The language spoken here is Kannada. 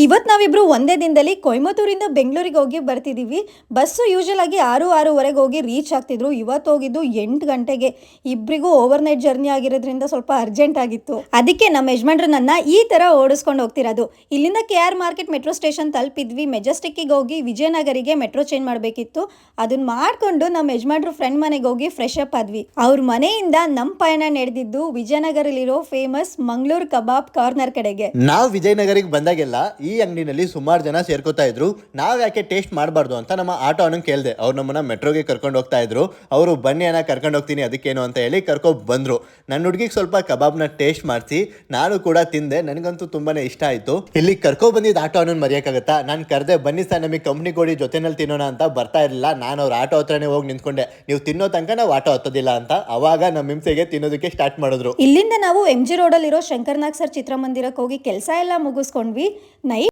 ಇವತ್ತು ನಾವಿಬ್ರು ಒಂದೇ ದಿನದಲ್ಲಿ ಕೊಯಮತ್ತೂರಿಂದ ಬೆಂಗಳೂರಿಗೆ ಹೋಗಿ ಬರ್ತಿದ್ದೀವಿ. ಬಸ್ಸು ಯೂಶಲ್ ಆಗಿ 6:06ವರೆಗೆ ಹೋಗಿ ರೀಚ್ ಆಗ್ತಿದ್ರು. ಇವತ್ತು ಹೋಗಿದ್ದು 8 ಗಂಟೆಗೆ. ಇಬ್ಬರಿಗೂ ಓವರ್ ನೈಟ್ ಜರ್ನಿ ಆಗಿರೋದ್ರಿಂದ ಸ್ವಲ್ಪ ಅರ್ಜೆಂಟ್ ಆಗಿತ್ತು. ಅದಕ್ಕೆ ನಮ್ಮ ಯಜಮಾನ್ರು ನನ್ನ ಈ ಥರ ಓಡಿಸ್ಕೊಂಡು ಹೋಗ್ತಿರೋದು. ಇಲ್ಲಿಂದ KR ಮಾರ್ಕೆಟ್ ಮೆಟ್ರೋ ಸ್ಟೇಷನ್ ತಲುಪಿದ್ವಿ. ಮೆಜೆಸ್ಟಿಕ್ಕಿಗೆ ಹೋಗಿ ವಿಜಯನಗರಿಗೆ ಮೆಟ್ರೋ ಚೇಂಜ್ ಮಾಡಬೇಕಿತ್ತು. ಅದನ್ನ ಮಾಡಿಕೊಂಡು ನಮ್ಮ ಯಜಮಾನ್ರು ಫ್ರೆಂಡ್ ಮನೆಗೆ ಹೋಗಿ ಫ್ರೆಶ್ ಅಪ್ ಆದ್ವಿ. ಅವ್ರ ಮನೆಯಿಂದ ನಮ್ಮ ಪಯಣ ನಡೆದಿದ್ದು ವಿಜಯನಗರಲ್ಲಿರೋ ಫೇಮಸ್ ಮಂಗಳೂರು ಕಬಾಬ್ ಕಾರ್ನರ್ ಕಡೆಗೆ. ನಾವು ವಿಜಯನಗರಿಗೆ ಬಂದಾಗೆಲ್ಲ ಈ ಅಂಗಡಿನಲ್ಲಿ ಸುಮಾರು ಜನ ಸೇರ್ಕೋತಾ ಇದ್ರು. ನಾವ್ ಯಾಕೆ ಟೇಸ್ಟ್ ಮಾಡಬಾರ್ದು ಅಂತ ನಮ್ಮ ಆಟೋ ಅವನಿಗೆ ಕೇಳಿದೆ. ಅವ್ರು ನಮ್ಮನ್ನ ಮೆಟ್ರೋಗೆ ಕರ್ಕೊಂಡು ಹೋಗ್ತಾ ಇದ್ರು. ಅವರು ಬನ್ನಿ ಅನ್ನ ಕರ್ಕೊಂಡು ಹೋಗ್ತೀನಿ ಅದಕ್ಕೇನು ಅಂತ ಹೇಳಿ ಕರ್ಕೊಂಡು ಬಂದ್ರು. ನನ್ನ ಹುಡುಗಿಗೆ ಸ್ವಲ್ಪ ಕಬಾಬ್ನ ಟೇಸ್ಟ್ ಮಾಡಿಸಿ ನಾನು ಕೂಡ ತಿಂದೆ. ನನಗಂತೂ ತುಂಬಾನೇ ಇಷ್ಟ ಆಯ್ತು. ಇಲ್ಲಿ ಕರ್ಕೊ ಬಂದಿದ್ದ ಆಟೋ ಅವನನ್ನು ಮರೆಯೋಕ್ಕಾಗತ್ತಾ? ನಾನು ಕರೆದೆ, ಬನ್ನಿ ಸರ್ ನಮಗೆ ಕಂಪ್ನಿ ಕೊಡಿ ಜೊತೆನಲ್ಲಿ ತಿನ್ನೋಣ ಅಂತ. ಬರ್ತಾ ಇರಲಿಲ್ಲ. ನಾನು ಅವ್ರ ಆಟೋ ಹತ್ರನೇ ಹೋಗಿ ನಿಂತ್ಕೊಂಡೆ, ನೀವು ತಿನ್ನೋ ತನಕ ನಾವು ಆಟೋ ಹತ್ತೋದಿಲ್ಲ ಅಂತ. ಅವಾಗ ನಮ್ಮ ಹಿಂಸೆಗೆ ತಿನ್ನೋದಕ್ಕೆ ಸ್ಟಾರ್ಟ್ ಮಾಡಿದ್ರು. ಇಲ್ಲಿಂದ ನಾವು MG ರೋಡಲ್ಲಿರೋ ಶಂಕರ್ನಾಗ್ ಸರ್ ಚಿತ್ರಮಂದಿರಕ್ಕೆ ಹೋಗಿ ಕೆಲಸ ಎಲ್ಲ ಮುಗಿಸ್ಕೊಂಡ್ವಿ.